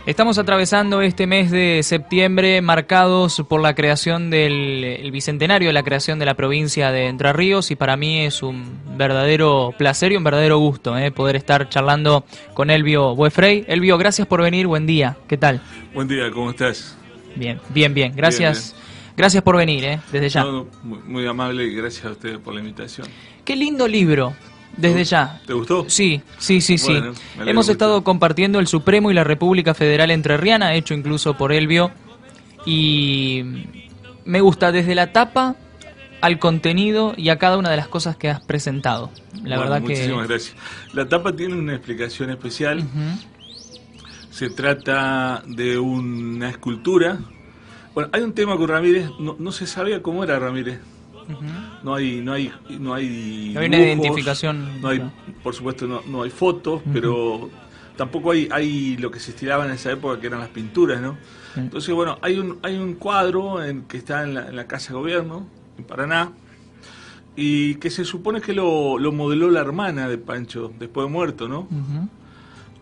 Estamos atravesando este mes de septiembre marcados por la creación del bicentenario de la creación de la provincia de Entre Ríos, y para mí es un verdadero placer y un verdadero gusto poder estar charlando con Elvio Boefrey. Elvio, gracias por venir, buen día, ¿qué tal? Buen día, ¿cómo estás? Bien, bien, bien, gracias, Bien. Gracias por venir, desde ya. No, muy amable y gracias a ustedes por la invitación. Qué lindo libro. Desde ya. ¿Te gustó? Sí. Bueno, Hemos estado compartiendo el Supremo y la República Federal Entrerriana, hecho incluso por Elvio, y me gusta desde la tapa al contenido y a cada una de las cosas que has presentado. La verdad que... Muchísimas gracias. La tapa tiene una explicación especial. Se trata de una escultura. Bueno, hay un tema con Ramírez, no se sabía cómo era Ramírez. No hay una identificación. No hay, por supuesto, no hay fotos, pero tampoco hay lo que se estilaba en esa época, que eran las pinturas, ¿no? Entonces, bueno, hay un cuadro que está en la Casa de Gobierno, en Paraná, y que se supone que lo modeló la hermana de Pancho, después de muerto, ¿no?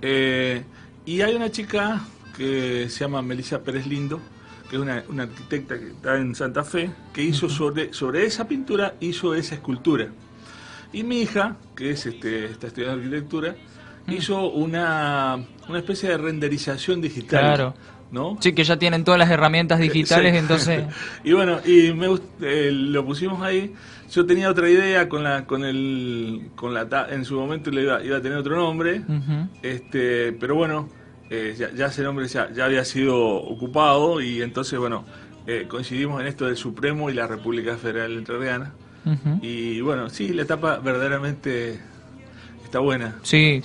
Y hay una chica que se llama Melissa Pérez Lindo, que es una arquitecta que está en Santa Fe, que hizo sobre esa pintura, hizo esa escultura. Y mi hija, que es está estudiando arquitectura, hizo una especie de renderización digital. Claro. ¿No? Sí, que ya tienen todas las herramientas digitales, sí. Entonces... Y bueno, lo pusimos ahí. Yo tenía otra idea en su momento iba a tener otro nombre, pero bueno, ya ese nombre ya había sido ocupado, y entonces bueno, coincidimos en esto del Supremo y la República Federal Entrerriana. Y bueno, sí, la etapa verdaderamente está buena. Sí.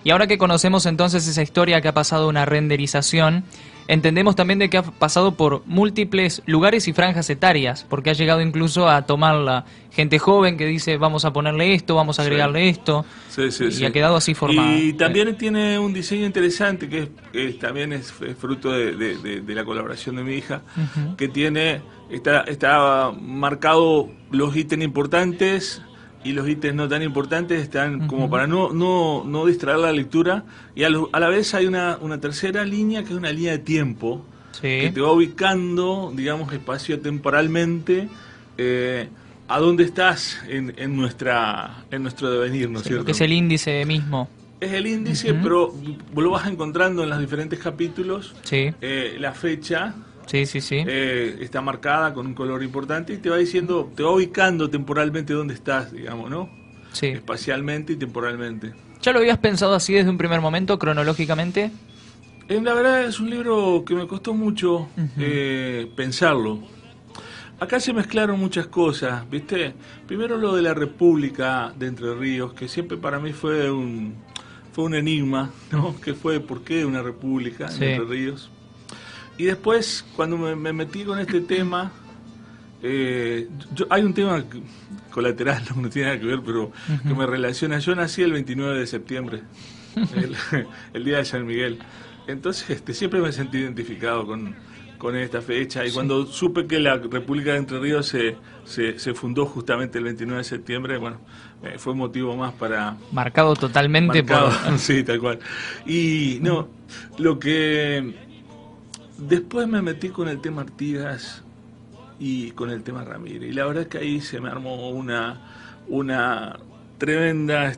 Y ahora que conocemos entonces esa historia que ha pasado una renderización, entendemos también de que ha pasado por múltiples lugares y franjas etarias, porque ha llegado incluso a tomarla gente joven que dice vamos a ponerle esto, vamos a agregarle esto, y ha quedado así formada. Y también tiene un diseño interesante que también es fruto de la colaboración de mi hija, que está marcado los ítems importantes y los ítems no tan importantes, están como para no distraer la lectura, y a la vez hay una tercera línea, que es una línea de tiempo, que te va ubicando, digamos, espacio-temporalmente, a dónde estás en nuestro devenir, ¿no es cierto? Que es el índice mismo. Es el índice, pero vos lo vas encontrando en los diferentes capítulos, la fecha. Sí. Está marcada con un color importante y te va diciendo, te va ubicando temporalmente dónde estás, digamos, ¿no? Sí. Espacialmente y temporalmente. ¿Ya lo habías pensado así desde un primer momento, cronológicamente? La verdad es un libro que me costó mucho pensarlo. Acá se mezclaron muchas cosas, ¿viste? Primero lo de la República de Entre Ríos, que siempre para mí fue un enigma, ¿no? Que fue, ¿por qué una república en Entre Ríos? Y después, cuando me metí con este tema, hay un tema colateral, no tiene nada que ver, pero que me relaciona. Yo nací el 29 de septiembre, el día de San Miguel. Entonces siempre me sentí identificado con esta fecha. Y cuando supe que la República de Entre Ríos se fundó justamente el 29 de septiembre, bueno, fue un motivo más para... Marcado totalmente por... Sí, tal cual. Y no, lo que... Después me metí con el tema Artigas y con el tema Ramírez, y la verdad es que ahí se me armó una tremenda,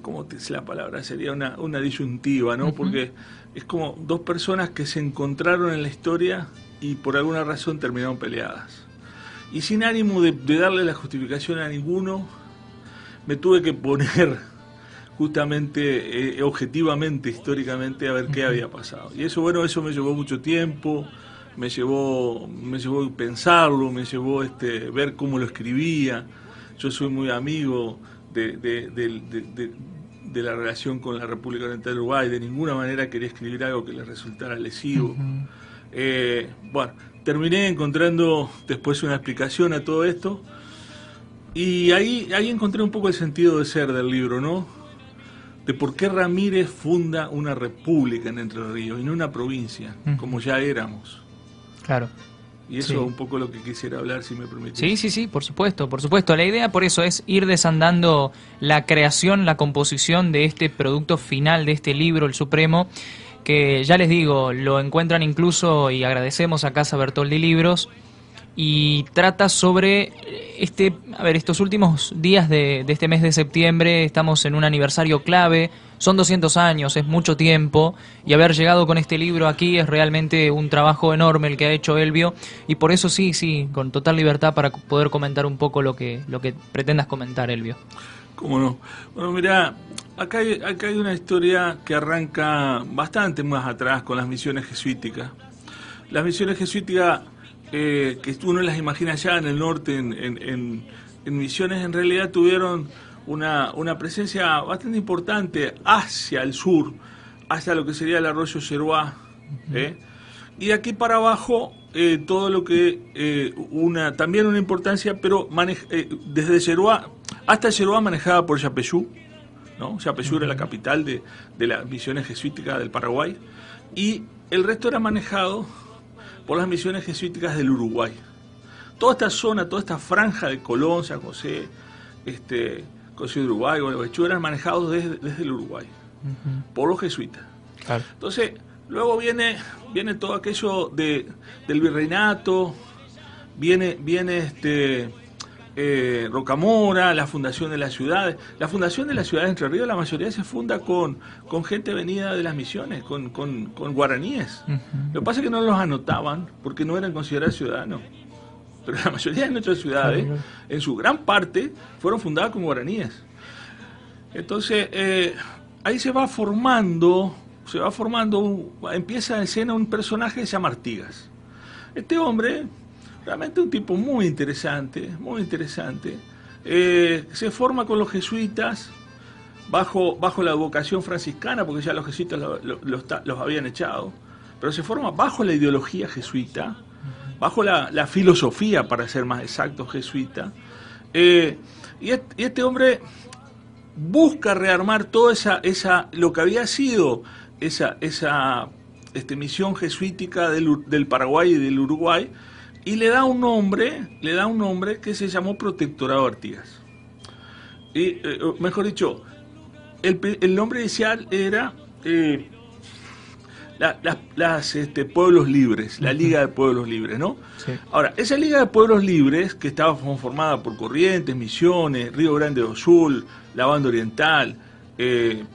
¿cómo te dice la palabra? Sería una disyuntiva, ¿no? Porque es como dos personas que se encontraron en la historia y por alguna razón terminaron peleadas. Y sin ánimo de darle la justificación a ninguno, me tuve que poner justamente, objetivamente, históricamente, a ver qué había pasado. Y eso me llevó mucho tiempo, me llevó pensarlo, me llevó ver cómo lo escribía. Yo soy muy amigo de la relación con la República Oriental de Uruguay, de ninguna manera quería escribir algo que le resultara lesivo. Bueno, terminé encontrando después una explicación a todo esto, y ahí encontré un poco el sentido de ser del libro, ¿no? De por qué Ramírez funda una república en Entre Ríos y no una provincia, como ya éramos. Claro. Y eso Sí. es un poco lo que quisiera hablar, si me permitís. Sí, sí, sí, por supuesto, por supuesto. La idea por eso es ir desandando la creación, la composición de este producto final, de este libro, El Supremo, que ya les digo, lo encuentran incluso, y agradecemos a Casa Bertoldi Libros, y trata sobre estos últimos días de este mes de septiembre. Estamos en un aniversario clave, son 200 años, es mucho tiempo, y haber llegado con este libro aquí es realmente un trabajo enorme el que ha hecho Elvio, y por eso sí, con total libertad para poder comentar un poco lo que pretendas comentar, Elvio. ¿Cómo no? Bueno, mira, acá hay una historia que arranca bastante más atrás con las misiones jesuíticas. Las misiones jesuíticas, que uno las imagina allá en el norte, en Misiones, en realidad tuvieron una presencia bastante importante hacia el sur, hacia lo que sería el arroyo Yeruá, y de aquí para abajo todo lo que también una importancia, pero desde Yeruá hasta Yeruá manejada por Yapeyú, ¿no? Yapeyú era la capital de las misiones jesuíticas del Paraguay, y el resto era manejado por las misiones jesuíticas del Uruguay. Toda esta zona, toda esta franja de Colón, San José, José de Uruguay, Gualeguaychú, eran manejados desde el Uruguay, por los jesuitas. Claro. Entonces, luego viene todo aquello del virreinato, viene Rocamora, la fundación de las ciudades. La fundación de las ciudades de Entre Ríos, la mayoría se funda con gente venida de las misiones, con guaraníes. Lo que pasa es que no los anotaban porque no eran considerados ciudadanos. Pero la mayoría de nuestras ciudades, en su gran parte, fueron fundadas con guaraníes. Entonces, ahí se va formando, empieza en escena un personaje que se llama Artigas. Este hombre, realmente un tipo muy interesante, se forma con los jesuitas bajo la vocación franciscana, porque ya los jesuitas los habían echado, pero se forma bajo la ideología jesuita, bajo la filosofía, para ser más exacto, jesuita, y este hombre busca rearmar toda lo que había sido esa misión jesuítica del Paraguay y del Uruguay, y le da un nombre que se llamó Protectorado Artigas. Y mejor dicho, el nombre inicial era Pueblos Libres, la Liga de Pueblos Libres, ¿no? Sí. Ahora, esa Liga de Pueblos Libres, que estaba conformada por Corrientes, Misiones, Río Grande do Sul, la Banda Oriental,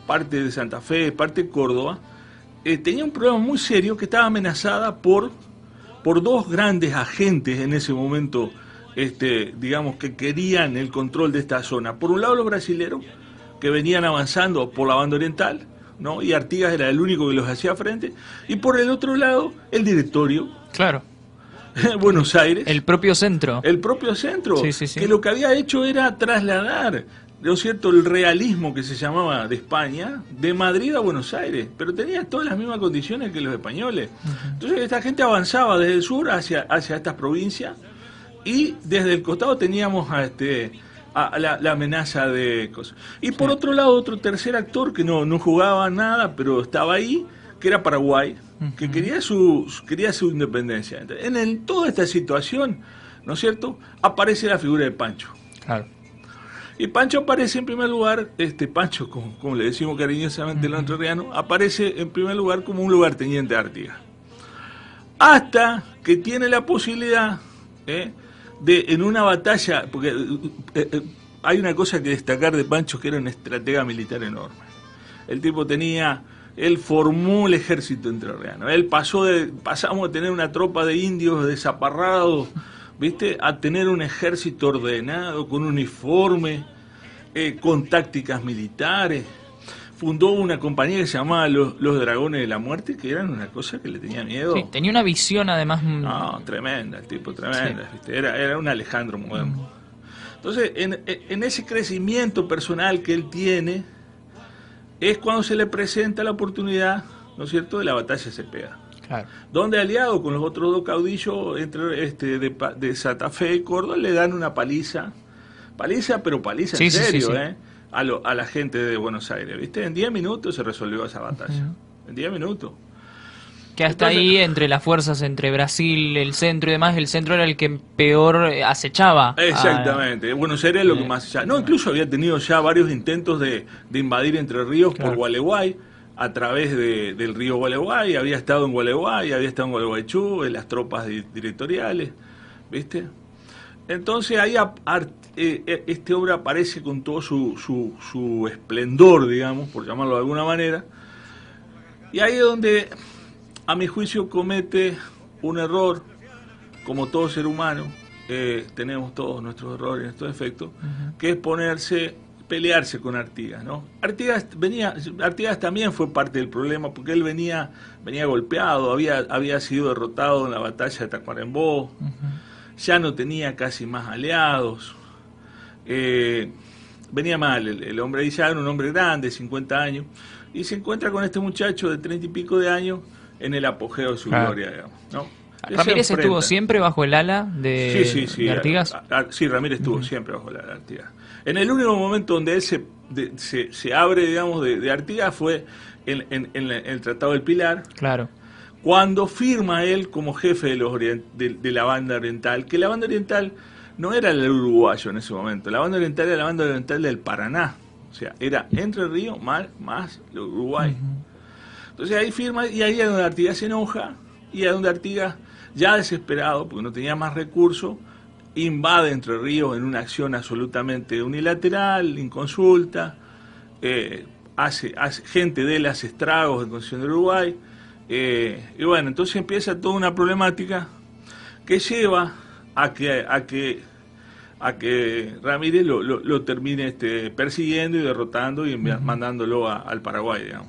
parte de Santa Fe, parte de Córdoba, tenía un problema muy serio, que estaba amenazada por dos grandes agentes en ese momento, digamos, que querían el control de esta zona. Por un lado, los brasileros, que venían avanzando por la Banda Oriental, ¿no? Y Artigas era el único que los hacía frente, y por el otro lado, el directorio. Claro. Buenos Aires. El propio centro. El propio centro, Sí. que lo que había hecho era trasladar, ¿no es cierto?, el realismo, que se llamaba, de España, de Madrid a Buenos Aires, pero tenía todas las mismas condiciones que los españoles. Entonces esta gente avanzaba desde el sur hacia estas provincias, y desde el costado teníamos a la amenaza de cosas. Y por otro lado, otro tercer actor que no jugaba nada, pero estaba ahí, que era Paraguay, que quería su independencia. Entonces, toda esta situación, ¿no es cierto?, aparece la figura de Pancho. Claro. Y Pancho aparece en primer lugar, Pancho, como le decimos cariñosamente los entrerrianos, aparece en primer lugar como un lugarteniente de Artigas. Hasta que tiene la posibilidad en una batalla, porque hay una cosa que destacar de Pancho, que era un estratega militar enorme. El tipo él formó el ejército entrerriano. Él pasamos de tener una tropa de indios desaparrados, ¿viste?, a tener un ejército ordenado, con uniforme, con tácticas militares. Fundó una compañía que se llamaba los Dragones de la Muerte, que eran una cosa que le tenía miedo. Sí, tenía una visión además. No, tremenda, el tipo, tremenda. Sí. ¿Viste? Era un Alejandro moderno. Entonces, en ese crecimiento personal que él tiene, es cuando se le presenta la oportunidad, ¿no es cierto?, de la batalla de Cepeda. Claro. Donde, aliado con los otros dos caudillos de Santa Fe y Córdoba, le dan una paliza, pero paliza en serio, sí. A la gente de Buenos Aires, ¿viste? En 10 minutos se resolvió esa batalla, en 10 minutos. Que hasta ahí, entre las fuerzas, entre Brasil, el centro y demás, el centro era el que peor acechaba. Exactamente. Buenos Aires es lo que más acechaba. No, incluso había tenido ya varios intentos de invadir Entre Ríos por Gualeguay, a través del río Gualeguay. Había estado en Gualeguay, había estado en Gualeguaychú, en las tropas directoriales, ¿viste? Entonces ahí este obra aparece con todo su esplendor, digamos, por llamarlo de alguna manera. Y ahí es donde, a mi juicio, comete un error, como todo ser humano. Tenemos todos nuestros errores, nuestros defectos, que es pelearse con Artigas, ¿no? Artigas también fue parte del problema, porque él venía golpeado, había sido derrotado en la batalla de Tacuarembó, ya no tenía casi más aliados, venía mal el hombre, y ya era un hombre grande, 50 años, y se encuentra con este muchacho de 30 y pico de años en el apogeo de su gloria, digamos, ¿no? ¿Ramírez estuvo siempre bajo el ala de Artigas? Sí, Ramírez estuvo siempre bajo el ala de Artigas. En el único momento donde él se abre, digamos, de Artigas fue en el Tratado del Pilar. Claro. Cuando firma él como jefe de la banda oriental, que la banda oriental no era el uruguayo en ese momento, la banda oriental era la banda oriental del Paraná, o sea, era Entre Ríos más Uruguay. Entonces ahí firma, y ahí es donde Artigas se enoja, y es donde Artigas, ya desesperado, porque no tenía más recursos, invade Entre Ríos en una acción absolutamente unilateral, inconsulta, gente de él hace estragos en Concepción del Uruguay, y bueno, entonces empieza toda una problemática que lleva a que Ramírez lo termine persiguiendo y derrotando y mandándolo al Paraguay, digamos,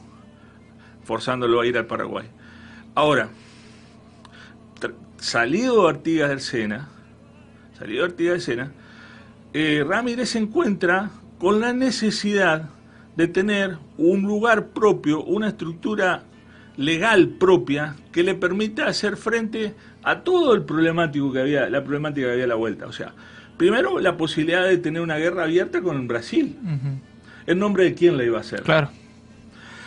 forzándolo a ir al Paraguay. Ahora, salido Artigas del Sena, Ramírez se encuentra con la necesidad de tener un lugar propio, una estructura legal propia que le permita hacer frente a todo la problemática que había a la vuelta. O sea, primero la posibilidad de tener una guerra abierta con Brasil. ¿En nombre de quién la iba a hacer? Claro.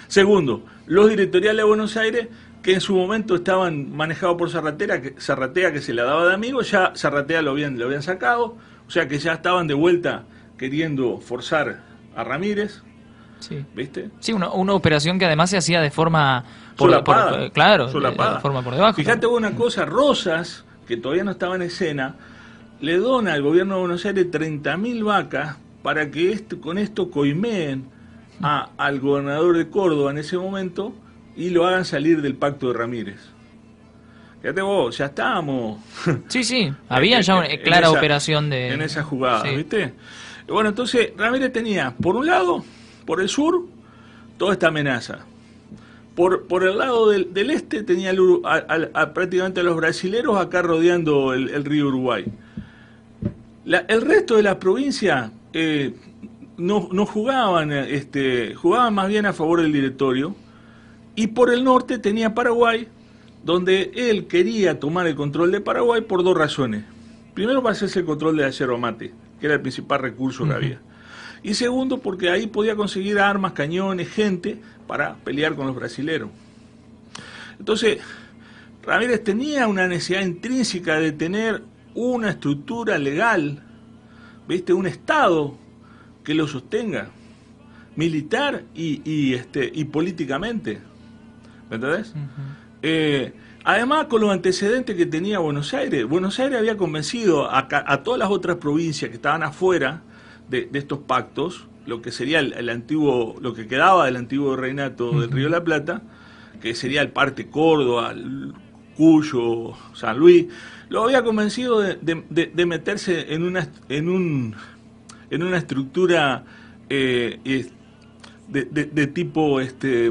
Segundo, los directoriales de Buenos Aires, que en su momento estaban manejados por Zarratea, que se la daba de amigo, ya Zarratea lo habían sacado, o sea que ya estaban de vuelta queriendo forzar a Ramírez. Sí. ¿Viste? Sí, una operación que además se hacía de forma solapada. De forma por debajo. Fíjate una cosa, Rosas, que todavía no estaba en escena, le dona al gobierno de Buenos Aires 30.000 vacas para que con esto coimeen al gobernador de Córdoba en ese momento y lo hagan salir del pacto de Ramírez. Fíjate vos, ya estábamos. Sí, había ya una clara operación en esa jugada, ¿viste? Y bueno, entonces Ramírez tenía, por un lado, por el sur, toda esta amenaza. Por el lado del este tenía prácticamente a los brasileros acá rodeando el río Uruguay. El resto de las provincias no jugaban, jugaban más bien a favor del directorio, y por el norte tenía Paraguay, donde él quería tomar el control de Paraguay por dos razones. Primero, para hacerse el control de la yerba mate, que era el principal recurso que había. Y segundo, porque ahí podía conseguir armas, cañones, gente para pelear con los brasileros. Entonces, Ramírez tenía una necesidad intrínseca de tener una estructura legal, ¿viste? Un Estado que lo sostenga, militar y políticamente. ¿Me entendés? Además, con los antecedentes que tenía Buenos Aires había convencido a todas las otras provincias que estaban afuera de estos pactos, lo que sería lo que quedaba del antiguo reinato del Río de la Plata, que sería el parte Córdoba, Cuyo, San Luis, lo había convencido de meterse en una estructura de tipo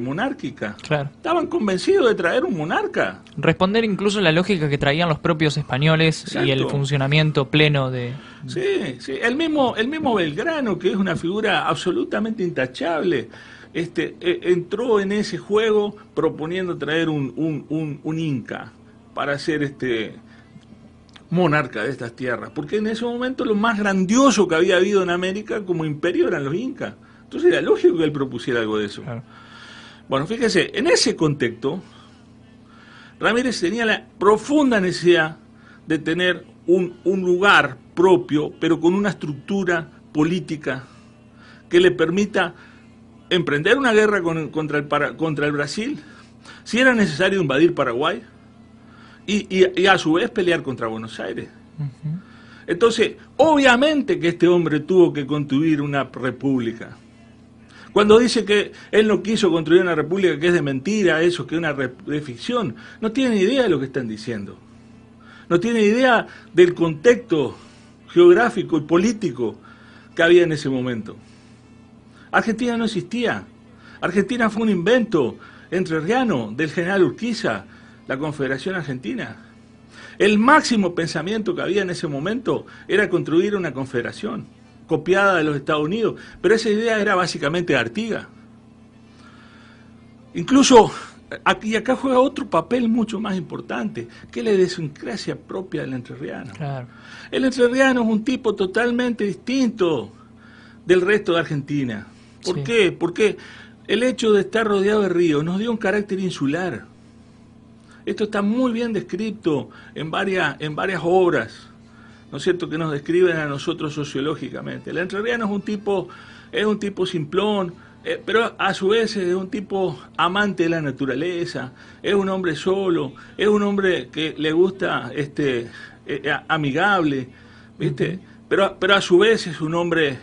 monárquica. Claro. Estaban convencidos de traer un monarca. Responder incluso a la lógica que traían los propios españoles. Exacto. Y el funcionamiento pleno de... Sí. El mismo Belgrano, que es una figura absolutamente intachable, entró en ese juego proponiendo traer un inca para ser monarca de estas tierras, porque en ese momento lo más grandioso que había habido en América como imperio eran los incas. Entonces era lógico que él propusiera algo de eso. Claro. Bueno, fíjese, en ese contexto, Ramírez tenía la profunda necesidad de tener un lugar propio, pero con una estructura política que le permita emprender una guerra contra el Brasil, si era necesario invadir Paraguay, y a su vez pelear contra Buenos Aires. Entonces, obviamente que este hombre tuvo que construir una república. Cuando dice que él no quiso construir una república, que es de mentira, eso, que es una de ficción, no tiene ni idea de lo que están diciendo. No tiene idea del contexto geográfico y político que había en ese momento. Argentina no existía. Argentina fue un invento entrerriano del general Urquiza, la Confederación Argentina. El máximo pensamiento que había en ese momento era construir una confederación, copiada de los Estados Unidos, pero esa idea era básicamente de Artigas. Incluso, acá juega otro papel mucho más importante, que es la idiosincrasia propia del entrerriano. Claro. El entrerriano es un tipo totalmente distinto del resto de Argentina. ¿Por qué? Porque el hecho de estar rodeado de ríos nos dio un carácter insular. Esto está muy bien descrito en varias obras, ¿no es cierto?, que nos describen a nosotros sociológicamente. El entrerriano es un tipo simplón, pero a su vez es un tipo amante de la naturaleza, es un hombre solo, es un hombre que le gusta amigable, ¿viste? Pero a su vez es un hombre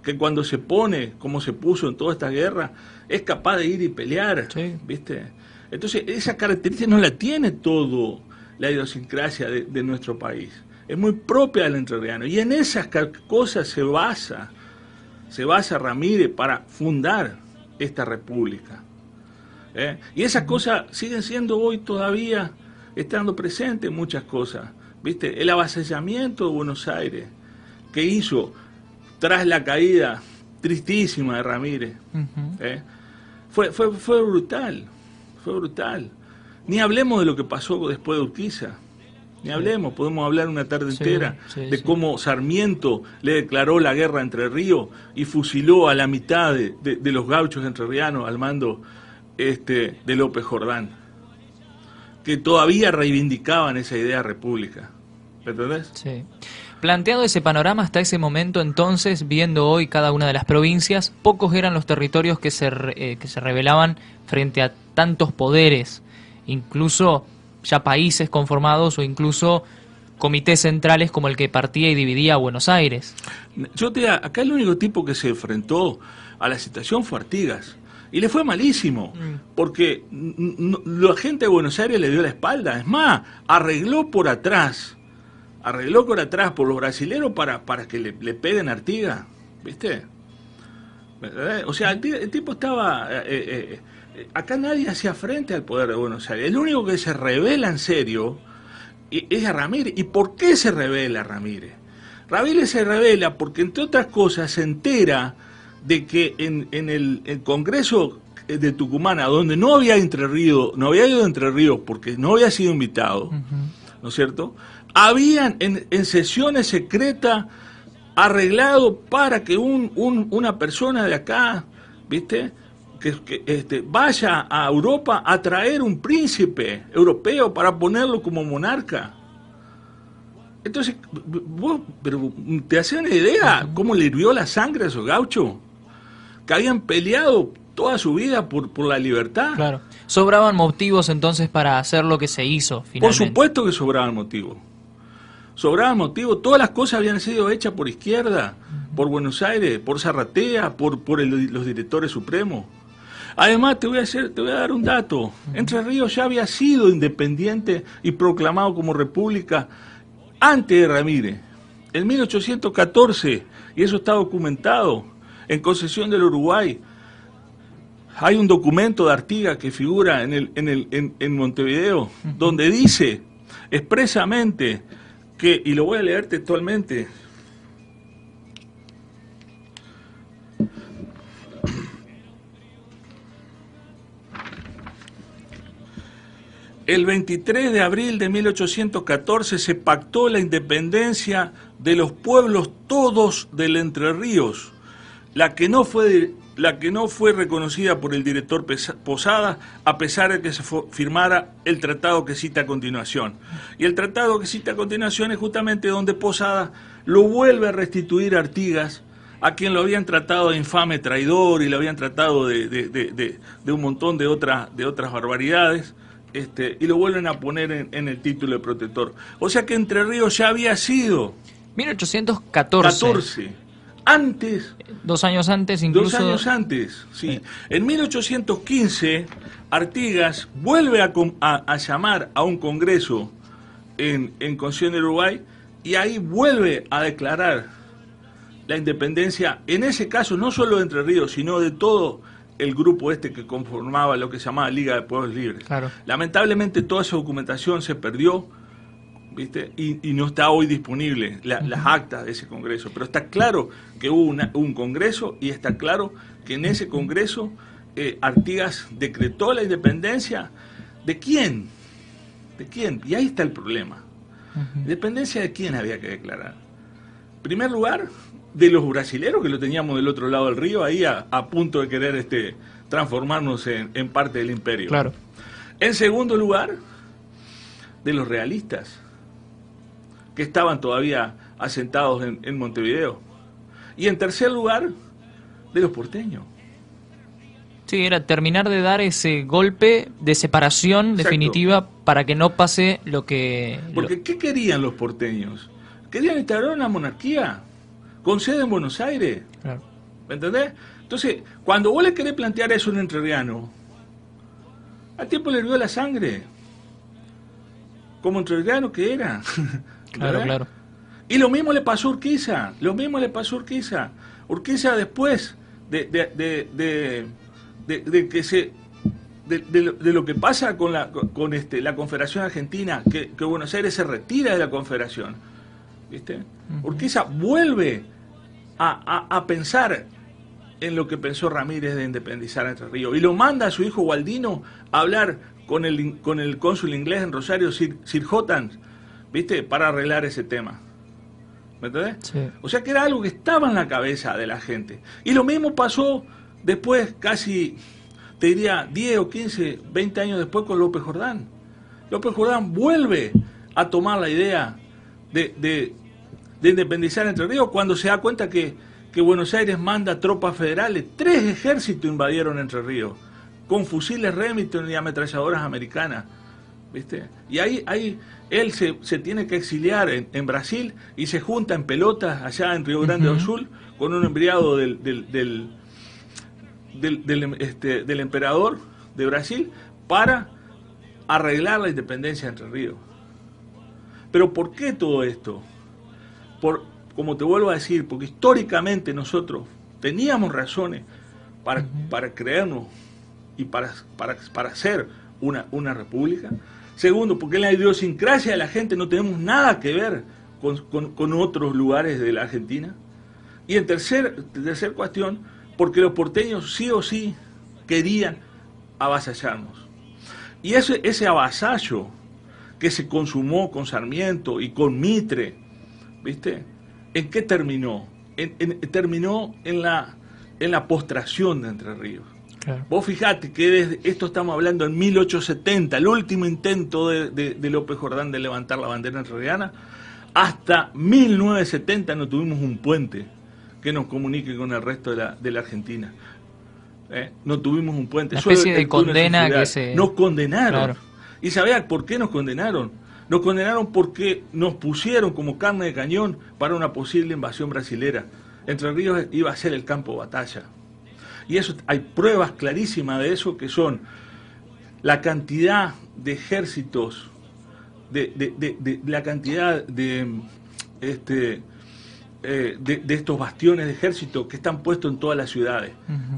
que cuando se pone, como se puso en toda esta guerra, es capaz de ir y pelear, ¿viste? Entonces, esa característica no la tiene todo la idiosincrasia de nuestro país. Es muy propia del entrerriano. Y en esas cosas se basa Ramírez para fundar esta república. Y esas cosas siguen siendo hoy todavía, estando presentes muchas cosas. ¿Viste? El avasallamiento de Buenos Aires que hizo tras la caída tristísima de Ramírez, fue brutal. Fue brutal. Ni hablemos de lo que pasó después de Urquiza. Ni hablemos, podemos hablar una tarde entera de cómo Sarmiento le declaró la guerra a Entre Ríos y fusiló a la mitad de los gauchos entrerrianos al mando de López Jordán, que todavía reivindicaban esa idea de república. ¿Entendés? Sí. Planteado ese panorama hasta ese momento, entonces, viendo hoy cada una de las provincias, pocos eran los territorios que se rebelaban frente a tantos poderes, incluso ya países conformados o incluso comités centrales como el que partía y dividía a Buenos Aires. Acá el único tipo que se enfrentó a la situación fue Artigas, y le fue malísimo, porque la gente de Buenos Aires le dio la espalda. Es más, arregló por atrás por los brasileros para que le peguen a Artigas, ¿viste? O sea, el tipo estaba... acá nadie hacía frente al poder de Buenos Aires. El único que se revela en serio es a Ramírez. ¿Y por qué se revela Ramírez? Ramírez se revela porque, entre otras cosas, se entera de que en el Congreso de Tucumán, donde no había ido a Entre Ríos porque no había sido invitado, ¿no es cierto?, habían en sesiones secretas arreglado para que una persona de acá, ¿viste?, que vaya a Europa a traer un príncipe europeo para ponerlo como monarca. Entonces, pero ¿te haces una idea cómo le hirvió la sangre a esos gauchos? Que habían peleado toda su vida por la libertad. Claro. ¿Sobraban motivos entonces para hacer lo que se hizo finalmente? Por supuesto que sobraban motivos. Sobraban motivos. Todas las cosas habían sido hechas por izquierda, por Buenos Aires, por Zarratea, por los directores supremos. Además, te voy a dar un dato. Entre Ríos ya había sido independiente y proclamado como república antes de Ramírez, en 1814, y eso está documentado en Concesión del Uruguay. Hay un documento de Artigas que figura en Montevideo, donde dice expresamente que, y lo voy a leer textualmente: el 23 de abril de 1814 se pactó la independencia de los pueblos todos del Entre Ríos. La que no fue la que no fue reconocida por el director Posada, a pesar de que se firmara el tratado que cita a continuación. Y el tratado que cita a continuación es justamente donde Posada lo vuelve a restituir a Artigas, a quien lo habían tratado de infame traidor y lo habían tratado de un montón de otras barbaridades, y lo vuelven a poner en el título de protector. O sea que Entre Ríos ya había sido 1814. Antes. 2 años antes, incluso. 2 años antes, sí. En 1815, Artigas vuelve a llamar a un congreso en Concepción del Uruguay, y ahí vuelve a declarar la independencia, en ese caso no solo de Entre Ríos, sino de todo el grupo que conformaba lo que se llamaba Liga de Pueblos Libres. Claro. Lamentablemente toda esa documentación se perdió, ¿viste? Y no está hoy disponible las actas de ese congreso, pero está claro que hubo un congreso, y está claro que en ese congreso Artigas decretó la independencia. ¿De quién? ¿De quién? Y ahí está el problema. ¿Independencia de quién había que declarar? En primer lugar, de los brasileros, que lo teníamos del otro lado del río, ahí a punto de querer transformarnos en parte del imperio. Claro. En segundo lugar, de los realistas, que estaban todavía asentados en Montevideo. Y en tercer lugar, de los porteños. Sí, era terminar de dar ese golpe de separación. Exacto. Definitiva, para que no pase lo que... Porque ¿qué querían los porteños? Querían instaurar una monarquía con sede en Buenos Aires. Claro. ¿Me entendés? Entonces, cuando vos le querés plantear eso a un entrerriano, al tiempo le hirvió la sangre. Como entrerriano que era. Claro, claro. Y lo mismo le pasó a Urquiza. Urquiza después de lo que pasa con la Confederación Argentina, que Buenos Aires se retira de la Confederación, ¿viste? Urquiza vuelve a pensar en lo que pensó Ramírez de independizar Entre Ríos, y lo manda a su hijo Gualdino a hablar con el cónsul inglés en Rosario, Sir Hotton, ¿viste? Para arreglar ese tema. ¿Me entendés? Sí. O sea que era algo que estaba en la cabeza de la gente. Y lo mismo pasó después, casi, te diría, 10 o 15, 20 años después, con López Jordán. López Jordán vuelve a tomar la idea de independizar Entre Ríos cuando se da cuenta que Buenos Aires manda tropas federales. 3 ejércitos invadieron Entre Ríos, con fusiles Remington y ametralladoras americanas, ¿viste? Y ahí él se tiene que exiliar en Brasil, y se junta en pelotas allá en Río Grande do Sul con un enviado del emperador de Brasil para arreglar la independencia de Entre Ríos. Pero ¿por qué todo esto? Como te vuelvo a decir, porque históricamente nosotros teníamos razones para creernos y para hacer una república. Segundo, porque en la idiosincrasia de la gente no tenemos nada que ver con otros lugares de la Argentina. Y en tercer cuestión, porque los porteños sí o sí querían avasallarnos. Y ese avasallo que se consumó con Sarmiento y con Mitre, ¿viste? ¿En qué terminó? Terminó en la postración de Entre Ríos. Claro. Vos fijate que desde esto estamos hablando en 1870, el último intento de López Jordán de levantar la bandera entrerriana, hasta 1970 no tuvimos un puente que nos comunique con el resto de la Argentina. No tuvimos un puente. Una especie de condena que se... Nos condenaron. Claro. ¿Y sabía por qué nos condenaron? Nos condenaron porque nos pusieron como carne de cañón para una posible invasión brasilera. Entre Ríos iba a ser el campo de batalla. Y eso, hay pruebas clarísimas de eso, que son la cantidad de ejércitos, la cantidad de estos bastiones de ejército que están puestos en todas las ciudades.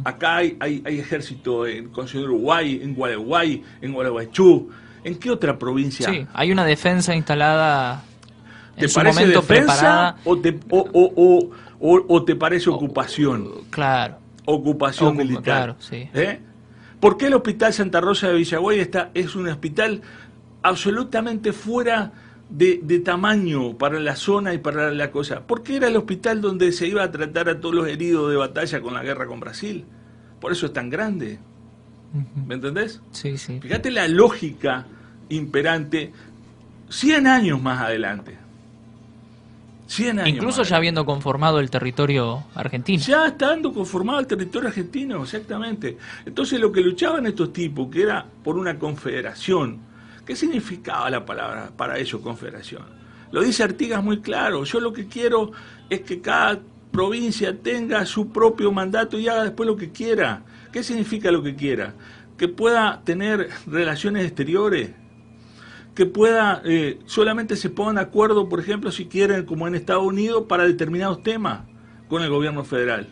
Acá hay ejército en Concepción del Uruguay, en Gualeguay, en Gualeguaychú. ¿En qué otra provincia? Sí, hay una defensa instalada en su parece momento defensa preparada. ¿O te parece ocupación? Claro. Ocupación militar. Claro, sí. ¿Por qué el Hospital Santa Rosa de Villagüey es un hospital absolutamente fuera de tamaño para la zona y para la cosa? Porque era el hospital donde se iba a tratar a todos los heridos de batalla con la guerra con Brasil. por eso es tan grande. ¿Me entendés? Sí, sí. Fíjate la lógica imperante 100 años más adelante. 100 años Incluso más ya adelante. habiendo conformado el territorio argentino. Ya estando conformado el territorio argentino, exactamente. Entonces lo que luchaban estos tipos, que era por una confederación, ¿qué significaba la palabra para ellos confederación? Lo dice Artigas muy claro, yo lo que quiero es que cada provincia tenga su propio mandato y haga después lo que quiera. ¿Qué significa lo que quiera? Que pueda tener relaciones exteriores, que pueda, solamente se pongan de acuerdo, por ejemplo, si quieren, como en Estados Unidos, para determinados temas con el gobierno federal.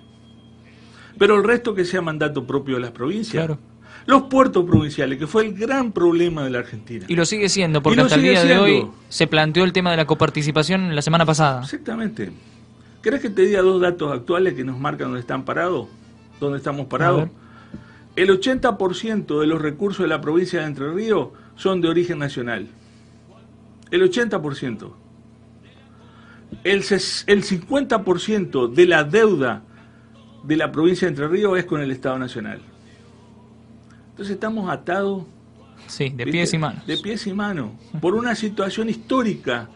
Pero el resto que sea mandato propio de las provincias. Claro. Los puertos provinciales, que fue el gran problema de la Argentina. Y lo sigue siendo, porque lo hasta el sigue día de siendo. hoy se planteó el tema de la coparticipación la semana pasada. Exactamente. ¿Querés que te diga dos datos actuales que nos marcan dónde están parados? ¿Dónde estamos parados? El 80% de los recursos de la provincia de Entre Ríos son de origen nacional. El 80%. El 50% de la deuda de la provincia de Entre Ríos es con el Estado Nacional. Entonces estamos atados, Sí, de ¿viste? pies y manos. De pies y manos, por una situación histórica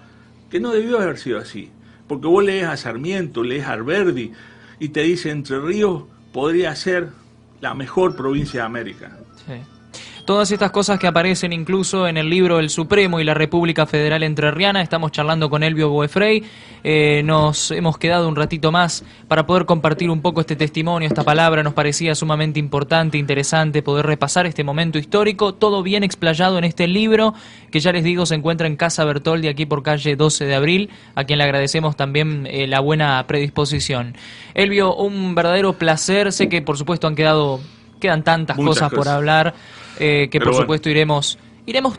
que no debió haber sido así. Porque vos lees a Sarmiento, lees a Alberdi y te dice Entre Ríos podría ser la mejor provincia de América. Sí. Todas estas cosas que aparecen incluso en el libro El Supremo y la República Federal Entrerriana. Estamos charlando con Elvio Boefrey. Nos hemos quedado un ratito más para poder compartir un poco este testimonio, esta palabra. Nos parecía sumamente importante, interesante poder repasar este momento histórico. Todo bien explayado en este libro, que ya les digo se encuentra en Casa Bertoldi, aquí por calle 12 de Abril, a quien le agradecemos también la buena predisposición. Elvio, un verdadero placer. Sé que por supuesto quedan tantas Muchas cosas por hablar. Que Pero por bueno. supuesto iremos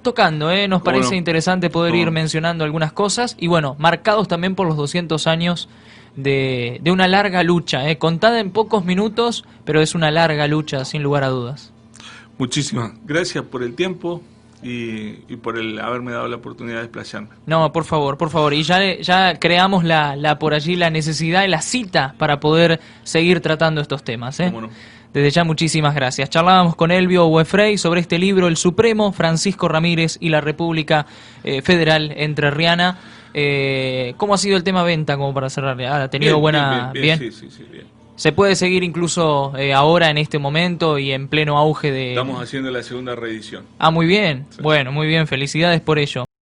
tocando, nos ¿Cómo parece no? interesante poder ¿Cómo ir no? mencionando algunas cosas y bueno, marcados también por los 200 años de una larga lucha, contada en pocos minutos, pero es una larga lucha sin lugar a dudas. Muchísimas gracias por el tiempo y por el haberme dado la oportunidad de explayarme. No, por favor, y ya creamos por allí la necesidad y la cita para poder seguir tratando estos temas. ¿Cómo no? Desde ya muchísimas gracias. Charlábamos con Elvio Boefrey sobre este libro, El Supremo, Francisco Ramírez y la República Federal Entrerriana. ¿Cómo ha sido el tema venta, como para cerrar? ¿Ha tenido buena...? Bien. Sí, bien. ¿Se puede seguir incluso ahora en este momento y en pleno auge de...? Estamos haciendo la segunda reedición. Ah, muy bien. Sí. Bueno, muy bien. Felicidades por ello.